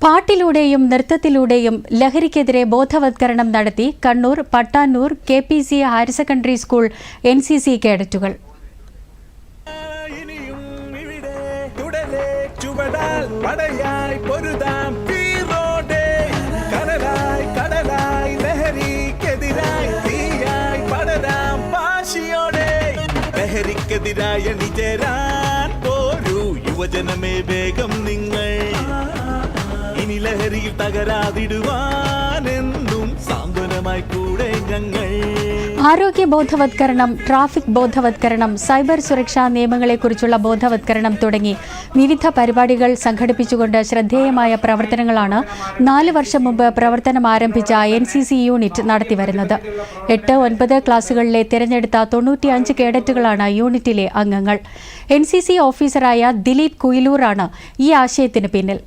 പാട്ടിലൂടെയും നൃത്തത്തിലൂടെയും ലഹരിക്കെതിരെ ബോധവത്കരണം നടത്തി Kannur Pattannur KPC higher secondary school NCC കേഡറ്റുകൾ. ലഹരിക്കെതിരായ നിജരാൻ പോരൂ യുവജനമേ വേഗം നിങ്ങൾ ഇനി ലഹരിയിൽ തകരാതിടുവാനെന്നും സാന്ത്വനമായി കൂടെ ഞങ്ങൾ. ആരോഗ്യ ബോധവത്കരണം, ട്രാഫിക് ബോധവത്കരണം, സൈബർ സുരക്ഷാ നിയമങ്ങളെക്കുറിച്ചുള്ള ബോധവത്കരണം തുടങ്ങി വിവിധ പരിപാടികൾ സംഘടിപ്പിച്ചുകൊണ്ട് ശ്രദ്ധേയമായ പ്രവർത്തനങ്ങളാണ് 4 വർഷം മുമ്പ് പ്രവർത്തനം ആരംഭിച്ച NCC യൂണിറ്റ് നടത്തിവരുന്നത്. 8, 9 ക്ലാസുകളിലെ തിരഞ്ഞെടുത്ത 95 കേഡറ്റുകളാണ് യൂണിറ്റിലെ അംഗങ്ങൾ. NCC ഓഫീസറായ ദിലീപ് കുയിലൂറാണ് ഈ ആശയത്തിന് പിന്നിൽ.